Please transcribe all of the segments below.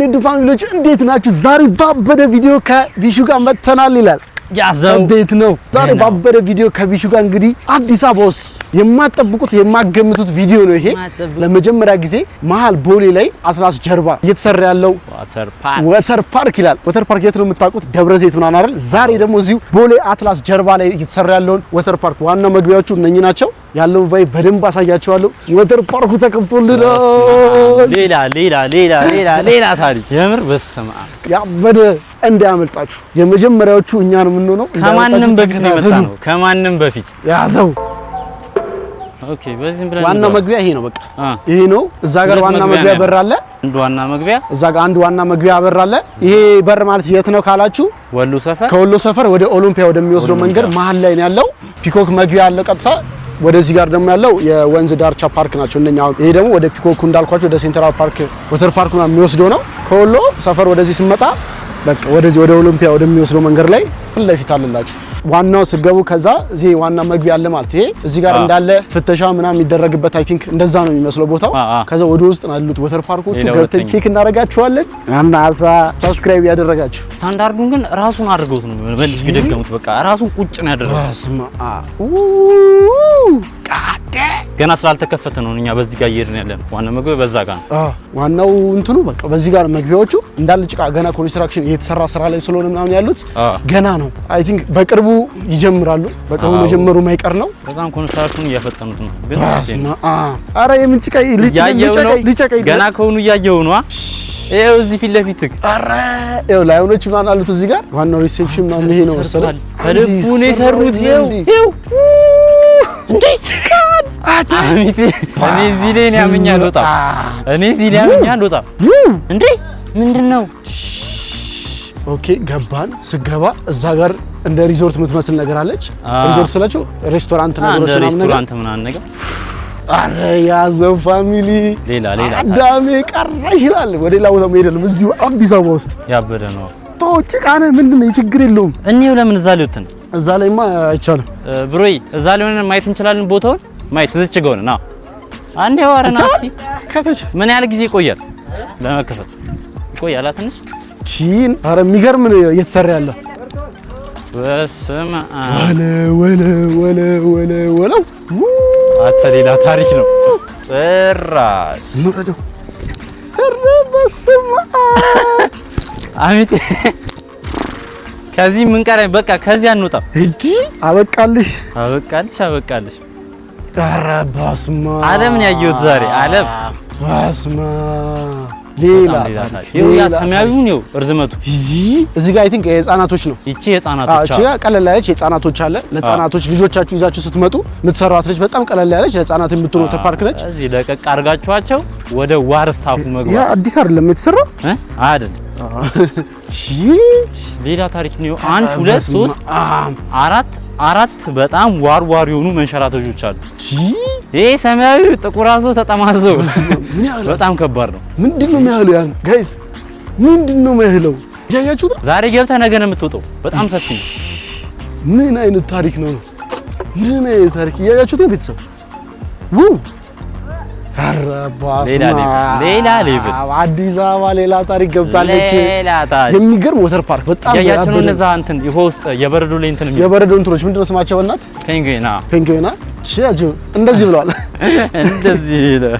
ሰላም የዱ ፋሚሊዎች እንዴት ናችሁ? ዛሬ ባበደ ቪዲዮ ከቢሹ ጋር መጥተናል ይላል። ያዘው እንዴት ነው? ዛሬ ባበደ ቪዲዮ ከቢሹ ጋር እንግዲህ አዲስ አበባ ውስጥ የማትጠብቁት የማገምቱት ቪዲዮ ነው ይሄ። ለመጀመሪያ ጊዜ መሃል ቦሌ ላይ አትላስ ጀርባ እየተሰራ ያለው ወተር ፓርክ ይላል። ወተር ፓርክ የት ነው የምታውቁት? ደብረ ዘይት ምናምን አይደል? ዛሬ ደግሞ እዚሁ ቦሌ አትላስ ጀርባ ላይ እየተሰራ ያለውን ወተር ፓርክ ዋና መግቢያዎቹ እነኚህ ናቸው። ያለውን ቫይ በደንብ አሳያችኋለሁ። ወተር ፓርኩ ተከፍቶልናል። ሌላ ታሪክ የምር በስመ አብ ያበደ እንዳያመልጣችሁ። የመጀመሪያዎቹ እኛ ነው የምንሆነው። ከማንንም በፊት ነው የመጣነው። ከማንም በፊት ያዘው። ኦኬ በዚህም ብለን ዋና መግቢያ ይሄ ነው። በቃ ይሄ ነው። እዛ ጋር ዋና መግቢያ በር አለ። አንድ ዋና መግቢያ እዛ ጋር አንድ ዋና መግቢያ በር አለ። ይሄ በር ማለት የት ነው ካላችሁ ወሎ ሰፈር፣ ከወሎ ሰፈር ወደ ኦሎምፒያ ወደሚወስደው መንገድ መሃል ላይ ነው ያለው። ፒኮክ መግቢያ አለ ቀጥታ። ወደዚህ ጋር ደግሞ ያለው የወንዝ ዳርቻ ፓርክ ናቸው እነኛ። ይሄ ደግሞ ወደ ፒኮክ እንዳልኳችሁ ወደ ሴንትራል ፓርክ ወተር ፓርክ ነው የሚወስደው ነው። ከወሎ ሰፈር ወደዚህ ስመጣ በቃ ወደዚህ ወደ ኦሎምፒያ ወደሚወስደው መንገድ ላይ ፊት ለፊት አለላችሁ። ዋናው ስገቡ ከዛ እዚህ ዋና መግቢያ አለ ማለት ይሄ እዚህ ጋር እንዳለ ፍተሻ ምናምን የሚደረግበት አይ ቲንክ እንደዛ ነው የሚመስለው ቦታው። ከዛ ወደ ውስጥ ነው ያሉት ወተር ፓርኮቹ። ገብተን ቼክ እናደርጋችኋለን። አናሳ ሰብስክራይብ ያደረጋችሁ ስታንዳርዱን ግን ራሱን አድርገውት ነው መልስ ይደገሙት። በቃ ራሱን ቁጭ ነው ያደረገው። ገና ስላልተከፈተ ነው እኛ በዚህ ጋር እየሄድን ያለነው። ዋና መግቢያው በዛ ጋር ነው። ዋናው እንትኑ በቃ በዚህ ጋር መግቢያዎቹ እንዳለ ጭቃ ገና ኮንስትራክሽን እየተሰራ ስራ ላይ ስለሆነ ምናምን ያሉት ገና ነው። አይ ቲንክ በቅርቡ ይጀምራሉ። በቅርቡ መጀመሩ ማይቀር ነው። በጣም ኮንስትራክሽኑን እያፈጠኑት ነው። ግን አረ የምን ጭቃ ሊጨቀይ ገና ከሆኑ እያየው ነው። ይሄው እዚህ ፊት ለፊት አረ ይሄው ላይኖች ምናምን አሉት እዚህ ጋር ዋናው ሪሴፕሽን ምናምን ይሄ ነው መሰለኝ። ከልቡ ነው የሰሩት። ይሄው እንዴ አሚቴ እኔ እዚህ ላይ ያመኛል ወጣ እኔ እዚህ ላይ ያመኛል ወጣ እንዴ ምንድነው? ኦኬ ገባን። ስገባ እዛ ጋር እንደ ሪዞርት የምትመስል ነገር አለች። ሪዞርት ስላችሁ ሬስቶራንት ነገሮች ምናምን ነገር አረ ያዘው ፋሚሊ ሌላ አዳሜ ቀረሽ ይላል። ወደ ሌላ ቦታ መሄድ ነው እዚሁ አዲስ አበባ ውስጥ ያበደ ነው። ጭቃነ ምንድነው? ችግር የለውም። እኔው ለምን እዛ ሊወጥን እዛ ላይማ አይቻልም ብሮይ። እዛ ላይ ሆነን ማየት እንችላለን። ቦታውን ማየት እዚህ ጋር ሆነና አንዴ ወረና እስኪ ከተች ምን ያህል ጊዜ ይቆያል ለመከፈት? ይቆያል ትንሽ ቺን። አረ የሚገርም ነው እየተሰራ ያለው። በስመ አብ ወለ አታ ሌላ ታሪክ ነው ጭራሽ ነው። አረ በስመ አብ አሚቴ ከዚህ ምን ቀረኝ? በቃ ከዚህ አንወጣም። እጂ አበቃልሽ። ኧረ በስመ አብ ዓለምን ያየሁት ዛሬ ዓለም በስመ አብ ሌላ ሰማያዊው ነው እርዝመቱ። እዚህ ጋር አይ ቲንክ የህፃናቶች ነው። ይቺ የህፃናቶች ቀለል ያለች የህፃናቶች አለ። ለህፃናቶች ልጆቻችሁ ይዛችሁ ስትመጡ የምትሰሯት ልጅ በጣም ቀለል ያለች ለህፃናት የምትሆን ወተር ፓርክ ነች። እዚህ ለቀቅ አድርጋችኋቸው ወደ ዋርስታፉ መግባት። ያ አዲስ አይደለም የተሰራው አይደል? ሌላ ታሪክ ነው። 1 2 3 4 በጣም ዋር የሆኑ መንሸራተቶች አሉ። ይሄ ሰማያዊ ጥቁር አዞ ተጠማዘው በጣም ከባድ ነው። ምንድነው የሚያህለው? ያን ጋይስ ምንድነው የሚያህለው? ያያችሁት? ዛሬ ገብተህ ነገ ነው የምትወጣው። በጣም ሰፊ ነው። ምን አይነት ታሪክ ነው? ምን አይነት ታሪክ ያያችሁት ቤተሰብ? ሌላ ሌቭል አዲስ አበባ ሌላ ታሪክ ገብታለች። የሚገርም ወተር ፓርክ በጣም ያያችሁ ነው። እነዛ እንትን ይሄ ውስጥ የበረዶ ላይ እንትን የበረዶ እንትኖች ምንድነው ስማቸው? በእናት ፔንግዊና ቻጁ እንደዚህ ብለዋል። እንደዚህ ነው።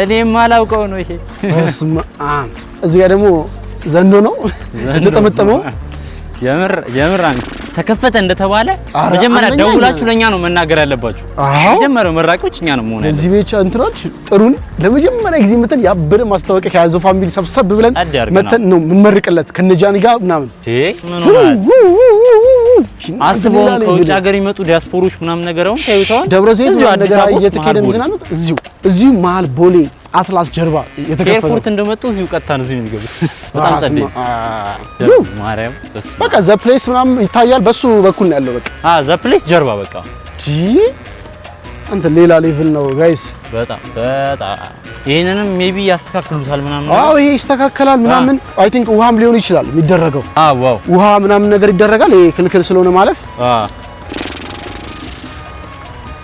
እኔም አላውቀው ነው ይሄ። በስመ አብ። እዚህ ጋር ደግሞ ዘንዶ ነው የተጠመጠመው። የምር ተከፈተ እንደተባለ መጀመሪያ ደውላችሁ ለኛ ነው መናገር ያለባችሁ። መጀመሪያው መራቂዎች እኛ ነው መሆን ያለብን። እዚህ ቤቻ እንትራች ጥሩን ለመጀመሪያ ጊዜ መተን ያበደ ማስታወቂያ ከያዘው ፋሚሊ ሰብሰብ ብለን መተን ነው የምንመርቅለት ከነጃኒ ጋር ምናምን። አስበው ከውጭ ሀገር ይመጡ ዲያስፖሮች ምናምን ነገርው ታዩታው። ደብረ ዘይት ነገር እየተከደ ምዝናኑት እዚሁ መሃል ቦሌ አትላስ ጀርባ የተከፈተ ኤርፖርት እንደመጡ እዚሁ ቀጥታ ነው እዚሁ የሚገቡት። በጣም ጸዴ ማርያም በቃ ዘ ፕሌስ ምናምን ይታያል። በሱ በኩል ነው ያለው። በቃ ዘ ፕሌስ ጀርባ በቃ አንተ ሌላ ሌቭል ነው ጋይስ። በጣም ይሄንንም ሜቢ ያስተካክሉታል ምናምን። ይሄ ይስተካከላል ምናምን። አይ ቲንክ ውሃም ሊሆን ይችላል የሚደረገው። ዋው ውሃ ምናምን ነገር ይደረጋል። ይሄ ክልክል ስለሆነ ማለፍ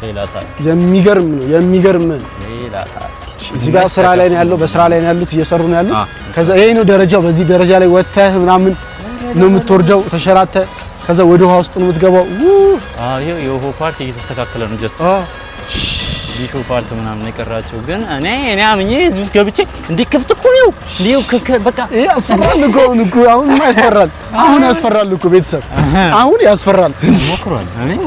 ሌላ ታሪክ። የሚገርም ነው። ሌላ ታሪክ እዚህ ጋር ስራ ላይ ነው ያለው በስራ ላይ ነው ያሉት እየሰሩ ነው ያሉት ከዛ ይሄ ነው ደረጃው በዚህ ደረጃ ላይ ወጥተህ ምናምን ነው የምትወርደው ተሸራተ ከዛ ወደ ውሃ ውስጥ ነው የምትገባው ይሄ የውሃ ፓርት እየተስተካከለ ነው ጀስት ዲሾ ፓርት ምናምን የቀራቸው ግን እኔ አምኜ እዚህ ውስጥ ገብቼ እንዲከፍት እኮ ነው በቃ ያስፈራል እኮ አሁን ያስፈራል አሁን ያስፈራል እኮ ቤተሰብ አሁን ያስፈራል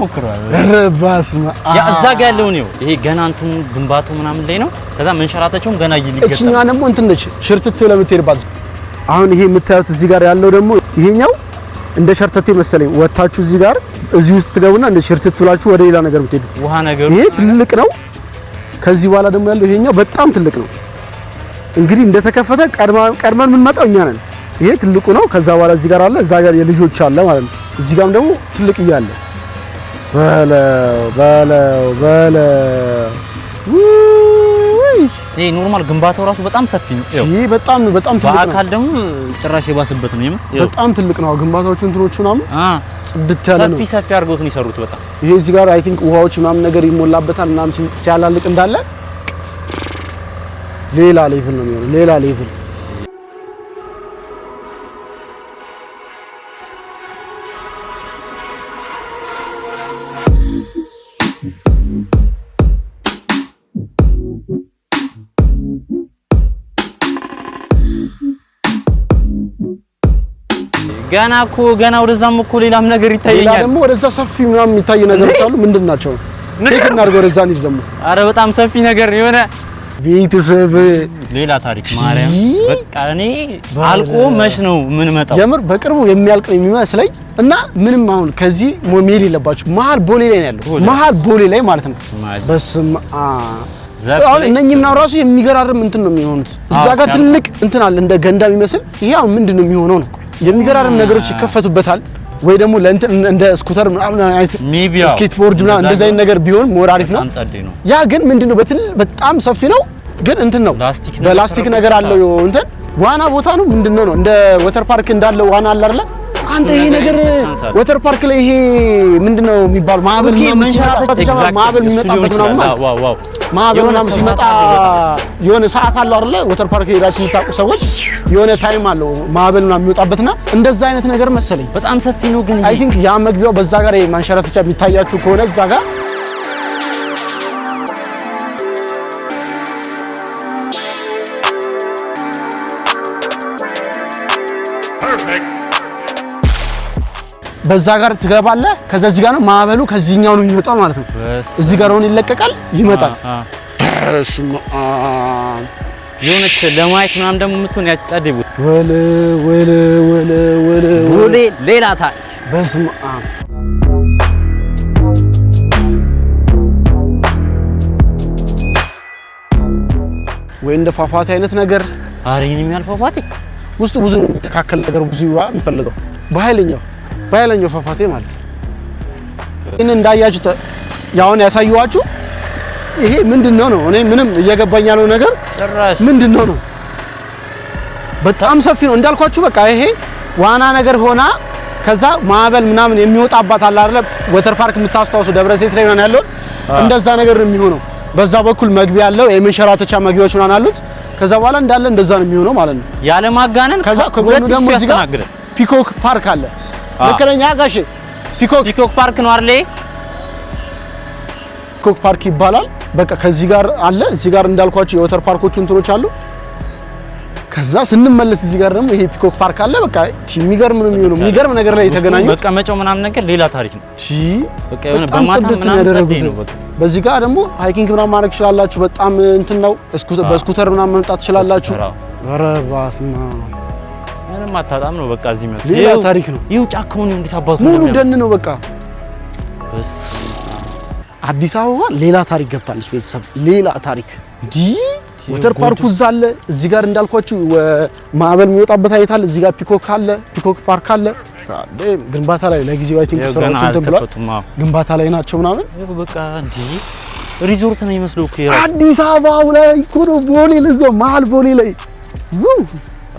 ሞክሯል ረባስማ ያ እዛ ጋር ያለው ነው ይሄ ገና እንትን ግንባታው ምናምን ላይ ነው ከዛ መንሸራተቸውም ገና ይልገታ እቺኛ ደግሞ እንትን ነች ሽርትት ለምትሄድባት አሁን ይሄ የምታዩት እዚህ ጋር ያለው ደግሞ ይሄኛው እንደ ሸርተቴ መሰለኝ ወጣችሁ እዚህ ጋር እዚህ ውስጥ ትገቡና እንደ ሽርትት ብላችሁ ወደ ሌላ ነገር ብትሄዱ ውሃ ነገር ይሄ ትልቅ ነው ከዚህ በኋላ ደግሞ ያለው ይሄኛው በጣም ትልቅ ነው እንግዲህ እንደተከፈተ ቀድመን ምን መጣው እኛ ነን ይሄ ትልቁ ነው ከዛ በኋላ እዚህ ጋር አለ እዛ ጋር የልጆች አለ ማለት ነው እዚህ ጋርም ደግሞ ትልቅ ይያለ ባለ ይሄ ኖርማል ግንባታው ራሱ በጣም ሰፊ ነው ይሄ በጣም ትልቅ ነው በአካል ደግሞ ጭራሽ የባሰበት ነው በጣም ትልቅ ነው ግንባታዎቹ እንትኖቹ ምናምን ጽድት ያለ ነው ሰፊ አድርገውት ነው የሰሩት በጣም ይሄ እዚህ ጋር አይ ቲንክ ውሃዎች ምናምን ነገር ይሞላበታል ምናምን ሲያላልቅ እንዳለ ሌላ ሌቭል ነው የሚሆነው ሌላ ሌቭል ገና ወደዛም እኮ ሌላም ነገር ይታየኛል ሌላ ደግሞ ወደዛ ሰፊ ምናምን የሚታይ ነገሮች አሉ ምንድናቸው ቼክ እናድርገው ወደዛ እንሂድ ደግሞ አረ በጣም ሰፊ ነገር የሆነ ቤተሰብ ሌላ ታሪክ ማርያም በቃ እኔ አልቆ መች ነው ምን መጣው የምር በቅርቡ የሚያልቅ ነው የሚመስለኝ እና ምንም አሁን ከዚህ ሞሜል የለባችሁ መሀል ቦሌ ላይ ነው ያለው መሀል ቦሌ ላይ ማለት ነው በስመ አብ አሁን እነኚህም ነው ራሱ የሚገራርም እንትን ነው የሚሆኑት እዛ ጋር ትልቅ እንትን አለ እንደ ገንዳ የሚመስል ይሄ አሁን ምንድነው የሚሆነው ነው የሚገራርም ነገሮች ይከፈቱበታል ወይ ደግሞ ለእንትን እንደ ስኩተር ምናምን አይነት ስኬትቦርድ ምናምን እንደዛ አይነት ነገር ቢሆን ሞር አሪፍ ነው ያ ግን ምንድነው በጣም ሰፊ ነው ግን እንትን ነው በላስቲክ ነገር አለው እንትን ዋና ቦታ ነው ምንድነው ነው እንደ ወተር ፓርክ እንዳለው ዋና አለ አይደል አንተ ይሄ ነገር ወተር ፓርክ ላይ ይሄ ምንድነው የሚባል ማዕበል የሚመጣበት ነው ማዕበል ምናምን ሲመጣ የሆነ ሰዓት አለው አይደል ወተር ፓርክ ሄዳችሁ የምታውቁ ሰዎች የሆነ ታይም አለው ማዕበል ምናምን የሚወጣበትና እንደዛ አይነት ነገር መሰለኝ በጣም ሰፊ ነው ግን አይ ቲንክ ያ መግቢያው በዛ ጋር ማንሸራተቻ የሚታያችሁ ከሆነ እዛ ጋር በዛ ጋር ትገባለህ ከዛ እዚህ ጋር ነው ማዕበሉ ከዚህኛው ነው የሚወጣው ማለት ነው እዚህ ጋር ሆኖ ይለቀቃል ይመጣል በስመ አብ የሆነች ለማየት ምናምን ደግሞ የምትሆን ያጸደቡ ወለ ሌላ ታሪክ በስመ አብ ወይ እንደ ፏፏቴ አይነት ነገር አሪን የሚያልፏፏቴ ውስጡ ብዙ ተካከለ ነገር ብዙ የሚፈልገው በኃይለኛው ፏፏቴ ማለት እኔ እንዳያችሁ ያውን ያሳዩዋችሁ ይሄ ምንድነው ነው እኔ ምንም እየገባኝ ያለው ነገር ምንድነው ነው በጣም ሰፊ ነው እንዳልኳችሁ በቃ ይሄ ዋና ነገር ሆና ከዛ ማዕበል ምናምን የሚወጣባት አለ አይደል ወተር ፓርክ የምታስተዋውሱ ደብረ ዘይት ላይ ነው ያለው እንደዛ ነገር ነው የሚሆነው በዛ በኩል መግቢያ ያለው የመንሸራተቻ መግቢያዎች ምናምን አሉት ከዛ በኋላ እንዳለ እንደዛ ነው የሚሆነው ማለት ነው ያለ ማጋነን ከዛ ከጎኑ ደግሞ እዚህ ጋር ፒኮክ ፓርክ አለ ለከለኛ ጋሽ ፒኮክ ፓርክ ነው አይደል ፒኮክ ፓርክ ይባላል በቃ ከዚህ ጋር አለ እዚህ ጋር እንዳልኳችሁ የወተር ፓርኮቹ እንትኖች አሉ ከዛ ስንመለስ እዚህ ጋር ደግሞ ይሄ ፒኮክ ፓርክ አለ በቃ የሚገርም ነው የሚሆነው የሚገርም ነገር ላይ የተገናኙ በቃ መጫው ምናምን ነገር ሌላ ታሪክ ነው በቃ የሆነ በማታ ምናምን ነው በቃ በዚህ ጋር ደግሞ ሃይኪንግ ምናምን ማድረግ ትችላላችሁ በጣም እንትን ነው በስኩተር ምናምን መምጣት ትችላላችሁ ኧረ ባስማ ምንም አታጣም ነው በቃ እዚህ መጥቶ ሌላ ታሪክ ነው ይው ጫካው ነው እንዴት አባቱ ሙሉ ደን ነው በቃ በስ አዲስ አበባ ሌላ ታሪክ ገብታለች ቤተሰብ ሌላ ታሪክ እንጂ ወተር ፓርኩ እዛ አለ እዚህ ጋር እንዳልኳችሁ ማዕበል የሚወጣበት አይታል እዚህ ጋር ፒኮክ አለ ፒኮክ ፓርክ አለ ግንባታ ላይ ለጊዜው አይ ቲንክ ሰራዎች ተብሏል ግንባታ ላይ ናቸው ምናምን በቃ እንጂ ሪዞርት ነው የሚመስለው እኮ አዲስ አበባ ላይ እኮ ነው ቦሌ ለዛው መሀል ቦሌ ላይ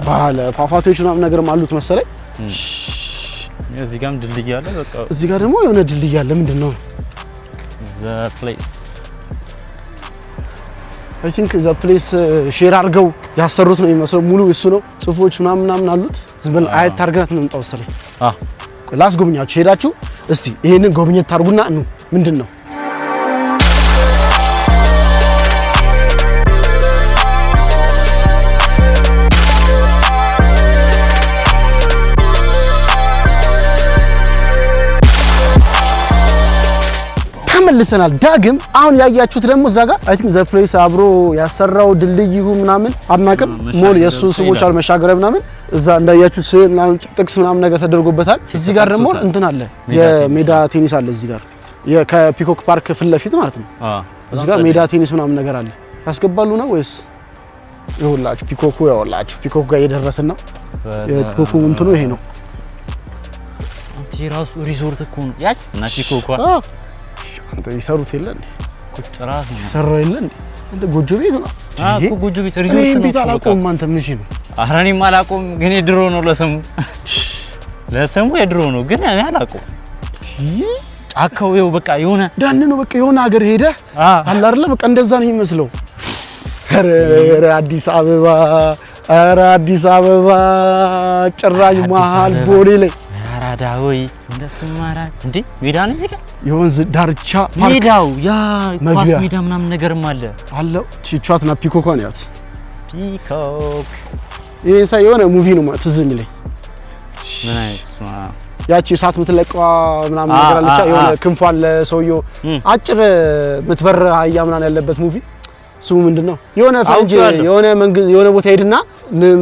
ባለ ፏፏቴዎች ምናምን ነገር አሉት መሰለኝ እዚህ ጋርም ድልድይ አለ በቃ እዚህ ጋር ደግሞ የሆነ ድልድይ አለ ምንድነው the place አይ ቲንክ ዘ ፕሌስ ሼር አድርገው ያሰሩት ነው የሚመስለው። ሙሉ እሱ ነው። ጽሁፎች ምናምን አሉት። ዝም ብለን አየት ታርገናት ነው የምንጣው መሰለኝ። ላስጎብኛችሁ ሄዳችሁ እስቲ ይሄንን ጎብኘት ታርጉና ምንድነው ተመልሰናል ዳግም። አሁን ያያችሁት ደግሞ እዛ ጋር አይ ቲንክ ዘ ፕሌስ አብሮ ያሰራው ድልድዩ ምናምን አናውቅም። ሞል የሱ ስሞች አልመሻገሪያ ምናምን እዛ እንዳያችሁ ስዕል ምናምን ጥቅስ ምናምን ነገር ተደርጎበታል። እዚህ ጋር ደግሞ እንትን አለ የሜዳ ቴኒስ አለ እዚህ ጋር ከፒኮክ ፓርክ ፊት ለፊት ማለት ነው። እዚህ ጋር ሜዳ ቴኒስ ምናምን ነገር አለ። ያስገባሉ ነው ወይስ ይኸውላችሁ ፒኮኩ ጋር እየደረስን ነው። የፒኮኩ እንትኑ ይሄ ነው። ራሱ ሪዞርት እኮ ነው ያቺ እና ፒኮኩ አንተ ይሰሩት የለ እንዴ? ቁጥራት ነው ይሰራው የለ እንዴ? አንተ ጎጆ ቤት ነው እኮ ጎጆ ቤት ሪዞርት ነው። ቤት አላውቀውም። አንተ ምን ነው? ኧረ እኔም አላውቀውም፣ ግን የድሮ ነው ለስሙ የድሮ ነው፣ ግን እኔ አላውቀውም። ጫካው ይኸው በቃ የሆነ ዳን ነው በቃ የሆነ ሀገር ሄደ አለ አይደለ? በቃ እንደዛ ነው የሚመስለው። ኧረ አዲስ አበባ ጭራሽ መሀል ቦሌ ላይ አራዳዊ እንደስማራ እንዴ ሜዳ ነው እዚህ ጋር የወንዝ ዳርቻ ሜዳው ያ ኳስ ሜዳ ምናምን ነገርም አለ ቺቻትና ፒኮኳን ያት ፒኮክ ይሄ የሆነ ሙቪ ነው ትዝ የሚለኝ። ምን አይነት ያቺ እሳት የምትለቀዋ ምናምን ነገር አለቻ የሆነ ክንፏ አለ ሰውየው አጭር ምትበር አህያ ምናምን ያለበት ሙቪ ስሙ ምንድነው? የሆነ ፈንጅ የሆነ ቦታ ሄድና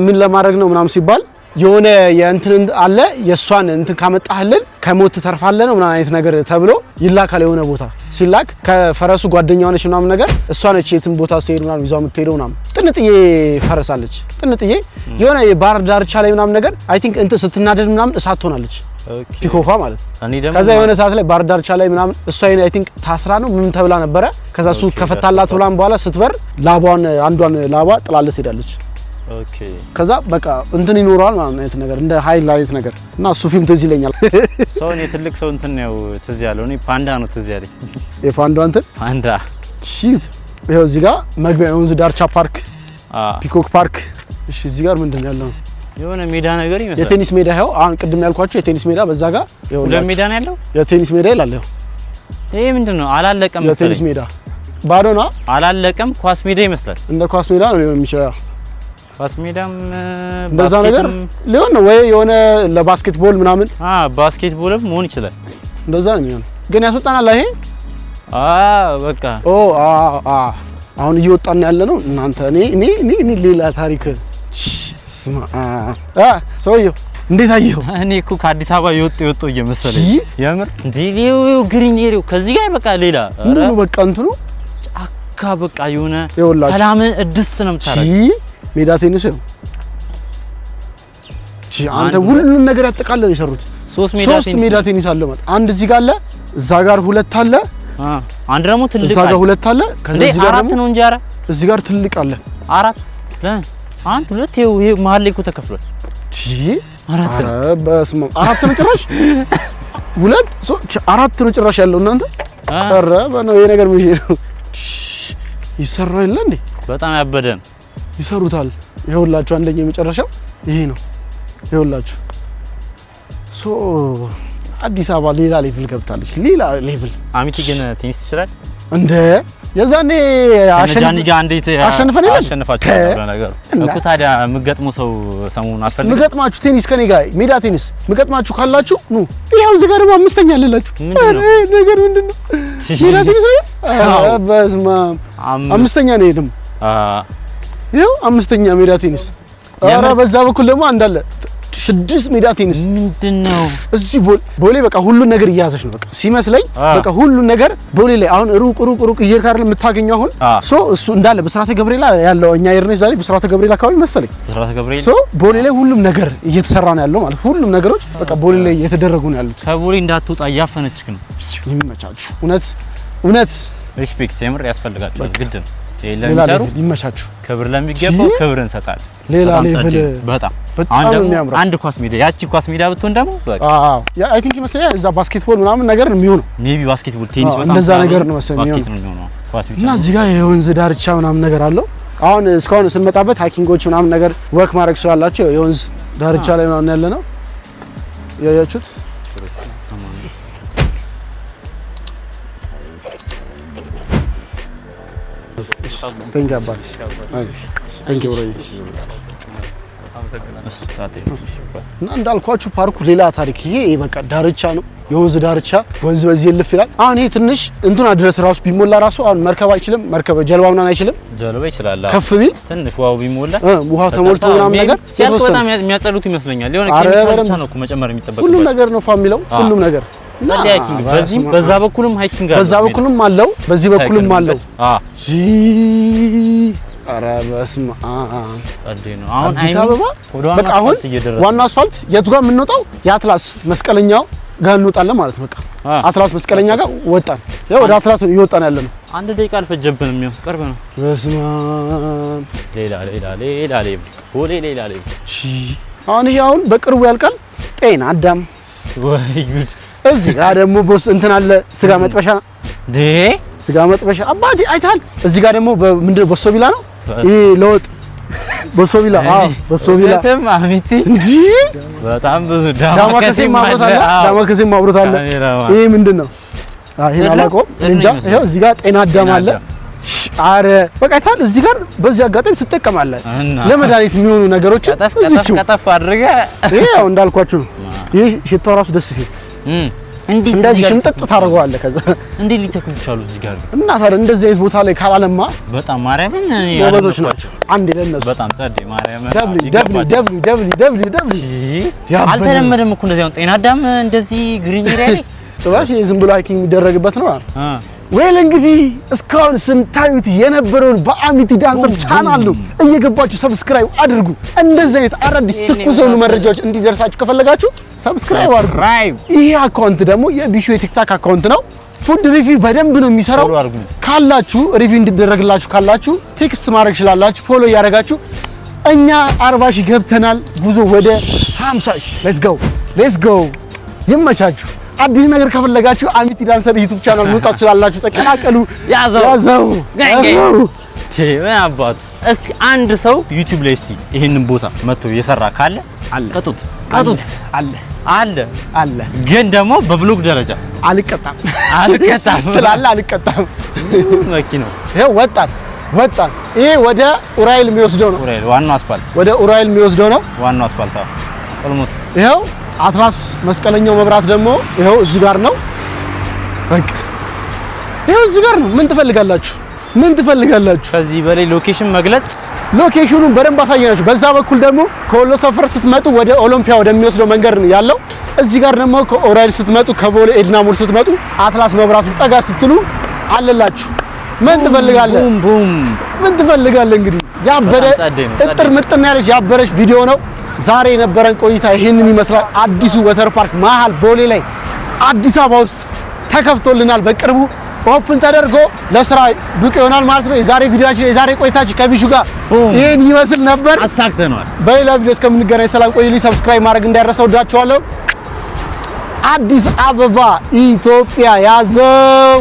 ምን ለማድረግ ነው ምናምን ሲባል የሆነ የእንትን አለ የሷን እንትን ካመጣህልን ከሞት ተርፋለህ ነው ምናምን አይነት ነገር ተብሎ ይላካል። የሆነ ቦታ ሲላክ ከፈረሱ ጓደኛው ነች ምናምን ነገር እሷ ነች የትም ቦታ ሲሄድ ምናምን ይዟ የምትሄደው ምናምን ጥንጥዬ ፈረስ አለች። ጥንጥዬ የሆነ የባህር ዳርቻ ላይ ምናምን ነገር አይ ቲንክ እንትን ስትናደድ ምናምን እሳት ትሆናለች ፒኮኳ ማለት። ከዛ የሆነ ሰዓት ላይ ባህር ዳርቻ ላይ ምናምን እሷ አይ ቲንክ ታስራ ነው ምን ተብላ ነበረ። ከዛ እሱ ከፈታላት ብላን በኋላ ስትበር ላቧን አንዷን ላቧ ጥላለት ሄዳለች። ኦኬ ከዛ በቃ እንትን ይኖራል ማለት ነገር እንደ ሃይል ላይት ነገር እና እሱ ፊልም ትዝ ይለኛል። ሰው ነው ትልቅ ሰው እንትን ነው ትዝ ያለው እኔ ፓንዳ ነው ትዝ ያለኝ። የፓንዳ እንትን ፓንዳ ሺት ይሄው እዚህ ጋር መግቢያ የወንዝ ዳርቻ ፓርክ ፒኮክ ፓርክ። እሺ እዚህ ጋር ምንድን ያለው የሆነ ሜዳ ነገር ይመስላል። የቴኒስ ሜዳ ይሄው አሁን ቅድም ያልኳችሁ የቴኒስ ሜዳ በዛ ጋር ይሄው ሁለት ሜዳ ነው ያለው። የቴኒስ ሜዳ ይላል ይሄው። ይሄ ምንድነው አላለቀም መሰለኝ። የቴኒስ ሜዳ ባዶ ነው አላለቀም። ኳስ ሜዳ ይመስላል። እንደ ኳስ ሜዳ ነው ሊሆን የሚችለው። ኳስ ሜዳም በዛ ነገር ሊሆን ነው ወይ የሆነ ለባስኬትቦል ምናምን ባስኬትቦልም መሆን ይችላል። እንደዛ ነው የሚሆነው። ግን ያስወጣናል ይሄ በቃ አሁን እየወጣን ያለ ነው እናንተ እኔ ሌላ ታሪክ ስማ ሰውዬው እንዴት አየው? እኔ እኮ ከአዲስ አበባ የወጣው እየመሰለኝ የምር እንዴ ግሪን ኤሪያው ከዚህ ጋር በቃ ሌላ ምኑ በቃ እንትኑ ጫካ በቃ የሆነ ሰላምን እድስ ነው የምታረግ ሜዳ ቴኒስ ነው። አንተ ሁሉንም ነገር ያጠቃልለው የሰሩት ሶስት ሜዳ ቴኒስ አለ ማለት አንድ እዚህ ጋር አለ እዛ ጋር ሁለት አለ አንድ ደግሞ ትልቅ እዛ ጋር ሁለት አለ ከዚህ ጋር አራት ነው እንጂ እዚህ ጋር ትልቅ አለ አራት ለምን አንድ ሁለት ይሄ መሀል ላይ እኮ ተከፍሏል። አራት ነው በስመ አብ አራት ነው ጭራሽ ሁለት አራት ነው ጭራሽ ያለው እናንተ ኧረ በነው ይሄ ነገር ምን ነው ይሰራል አይደል እንዴ? በጣም ያበደን ይሰሩታል። ይኸውላችሁ አንደኛው የመጨረሻው ይሄ ነው። ይኸውላችሁ አዲስ አበባ ሌላ ሌቭል ገብታለች። ሌላ ሌቭል አሚቲ ግን ቴኒስ ትችላለህ እንደ የዛኔ ጃኒ ጋር እንዴት አሸንፈን ይላል አሸንፋችሁ ነገር እኮ ታዲያ የምገጥመው ሰው ሰሞኑን አስፈልግ ምገጥማችሁ ቴኒስ ከኔ ጋር ሜዳ ቴኒስ ምገጥማችሁ ካላችሁ ኑ ይሄው እዚህ ጋር ደግሞ አምስተኛ አለላችሁ። ነገር ምንድነው ሜዳ ቴኒስ ነው በስመ አብ አምስተኛ ነው ይሄም ይሄው አምስተኛ ሜዳ ቴኒስ። ኧረ በዛ በኩል ደግሞ አንዳለ ስድስት ሜዳ ቴኒስ ምንድነው እዚህ ቦሌ በቃ ሁሉን ነገር እያያዘች ነው በቃ ሲመስለኝ በቃ ሁሉን ነገር ቦሌ ላይ አሁን ሩቅ እየሄድክ አይደል የምታገኘው አሁን እሱ እንዳለ በስራተ ገብርኤል ያለው እኛ ይርነሽ ዛሬ በስራተ ገብርኤል አካባቢ መሰለኝ በስራተ ገብርኤል ቦሌ ላይ ሁሉም ነገር እየተሰራ ነው ያለው ማለት ሁሉም ነገሮች በቃ ቦሌ ላይ እየተደረጉ ነው ያሉት። ከቦሌ እንዳትወጣ እያፈነችክ ነው። ይመቻችሁ። እውነት ሪስፔክት የምር ያስፈልጋል ግድ ነው። ሌላ ሌቭል ይመቻችሁ። ክብር ለሚገባው ክብር እንሰጣለን። ሌላ ሌቭል በጣም የሚያምር አንድ ኳስ ሜዳ ያቺ ኳስ ሜዳ ብትሆን ደግሞ በቃ ያ አይ ቲንክ ይመስለኛል እዛ ባስኬትቦል ምናምን ነገር ነው የሚሆነው። ሜቢ ባስኬትቦል ቴኒስ በጣም እንደዛ ነገር ነው መሰለኝ ባስኬት ነው የሚሆነው። እና እዚህ ጋር የወንዝ ዳርቻ ምናምን ነገር አለው። አሁን እስካሁን ስንመጣበት ሃይኪንጎች ምናምን ነገር ወክ ማድረግ ስላላችሁ የወንዝ ዳርቻ ላይ ምናምን ያለ ነው ያያችሁት። Thank you, Abbas. Thank you, Ray. እና እንዳልኳችሁ ፓርኩ ሌላ ታሪክ። ይሄ በቃ ዳርቻ ነው፣ የወንዝ ዳርቻ። ወንዝ በዚህ ይልፍ ይላል። አሁን ይሄ ትንሽ እንትና ድረስ ራሱ ቢሞላ ራሱ አሁን መርከብ አይችልም፣ መርከብ ጀልባ ምናምን አይችልም። ጀልባ ይችላል። ከፍ ቢል ትንሽ ውሃው ቢሞላ ውሃው ተሞልቶ ምናምን ነገር ሲያልቅ በጣም የሚያጸሉት ይመስለኛል። የሆነ ኬሚካል ብቻ ነው እኮ መጨመር የሚጠበቅበት። ሁሉም ነገር ነው ፋሚለው፣ ሁሉም ነገር ሃይኪንግ በዚህ በዛ በኩልም ሃይኪንግ አለ፣ በዛ በኩልም አለው፣ በዚህ በኩልም አለው። ኧረ በስመ አብ ነው። አሁን አዲስ አበባ በቃ አሁን ዋና አስፋልት የቱ ጋር የምንወጣው የአትላስ መስቀለኛው ጋር እንወጣለን ማለት ነው። በቃ አትላስ መስቀለኛ ጋር ወጣን። ያው ወደ አትላስ እየወጣን ያለ ነው። አንድ ደቂቃ አልፈጀብንም። ያው ቅርብ ነው። በስመ አብ ሌላ አሁን ይሄ አሁን በቅርቡ ያልቃል። ጤና አዳም ወይ ጉድ! እዚህ ጋር ደግሞ ቦስ እንትን አለ፣ ስጋ መጥበሻ ስጋ መጥበሻ አባቴ አይታል። እዚህ ጋር ደግሞ ምንድነው በሶ ቢላ ነው ይሄ ለወጥ በሶ ቢላ። በሶ ቢላ አሚቲ እንጂ በጣም ብዙ ዳማከሴ ማብሮት አለ። ይሄ ምንድነው? ይሄን አላውቀውም እንጃ። ይሄው እዚህ ጋር ጤና አዳም አለ። አረ በቃ አይታል። እዚህ ጋር በዚህ አጋጣሚ ትጠቀማለህ ለመድኃኒት የሚሆኑ ነገሮች እዚህው ቀጠፍ አድርገህ። ይሄ ያው እንዳልኳችሁ ነው። ይሄ ሽታው ራሱ ደስ ሲል እንደዚህ ሽምጥጥ ታደርገዋለህ። ከዛ እንዴ ሊተክሉ ይችላሉ እዚህ ጋር እና ታዲያ እንደዚህ አይነት ቦታ ላይ ካላለማ በጣም ማርያምን ያለቶች ናቸው። አንዴ ለነሱ በጣም ጸዴ ማርያምን ደብሊ አልተለመደም እኮ እንደዚህ ጤና አዳም እንደዚህ ግሪን ኤሪያ ላይ ጥራሽ ዝም ብሎ ሃይኪንግ የሚደረግበት ነው። ወይል እንግዲህ እስካሁን ስንታዩት የነበረውን በአሚቲ ዳንሰር ቻናል ነው። እየገባችሁ ሰብስክራይብ አድርጉ። እንደዚህ አይነት አዳዲስ ትኩስ የሆኑ መረጃዎች እንዲደርሳችሁ ከፈለጋችሁ ሰብስክራይብ አድርጉ። ይሄ አካውንት ደግሞ የቢሹ የቲክታክ አካውንት ነው። ፉድ ሪቪው በደንብ ነው የሚሰራው። ካላችሁ ሪቪው እንዲደረግላችሁ ካላችሁ ቴክስት ማድረግ ይችላልላችሁ። ፎሎ ያደርጋችሁ። እኛ 40 ሺህ ገብተናል። ጉዞ ወደ 50 ሺህ። ሌትስ ጎ ይመቻችሁ። አዲስ ነገር ከፈለጋችሁ አሚቲ ዳንሰር ዩቲዩብ ቻናል መውጣት ይችላልላችሁ። ተቀላቀሉ። ያዘው ምን አባቱ። እስቲ አንድ ሰው ዩቲዩብ ላይ እስቲ ይሄንን ቦታ መጥቶ የሰራ ካለ ቀጡት አለ። ግን ደግሞ በብሎግ ደረጃ አልቀጣም ስላለ አልቀጣም። መኪናው ይሄው ወጣን። ይሄ ወደ ኡራኤል የሚወስደው ነው። ኡራኤል ዋናው አስፋልት ወደ ኡራኤል የሚወስደው ነው። ዋናው አስፋልት ኦልሞስት ይሄው አትላስ መስቀለኛው መብራት ደግሞ ይሄው እዚህ ጋር ነው። በቃ ይሄው እዚህ ጋር ነው። ምን ትፈልጋላችሁ? ከዚህ በላይ ሎኬሽን መግለጽ ሎኬሽኑን በደንብ አሳየናችሁ። በዛ በኩል ደግሞ ከወሎ ሰፈር ስትመጡ ወደ ኦሎምፒያ ወደሚወስደው መንገድ ነው ያለው። እዚህ ጋር ደግሞ ከኦራይል ስትመጡ ከቦሌ ኤድና ሞል ስትመጡ አትላስ መብራቱ ጠጋ ስትሉ አለላችሁ። ምን ትፈልጋለህ? ምን ትፈልጋለህ? እንግዲህ ያበረ እጥር ምጥን ያለች ያበረች ቪዲዮ ነው። ዛሬ የነበረን ቆይታ ይሄንን ይመስላል። አዲሱ ወተር ፓርክ መሀል ቦሌ ላይ አዲስ አበባ ውስጥ ተከፍቶልናል። በቅርቡ ኦፕን ተደርጎ ለስራ ብቅ ይሆናል ማለት ነው። የዛሬ ቪዲዮአችን የዛሬ ቆይታችን ከቢሹ ጋር ይሄን ይመስል ነበር። አሳክተናል። በሌላ ቪዲዮ እስከምንገናኝ ሰላም ቆይልኝ። ሰብስክራይብ ማድረግ እንዳይረሳ። ወዳችኋለሁ። አዲስ አበባ ኢትዮጵያ ያዘው።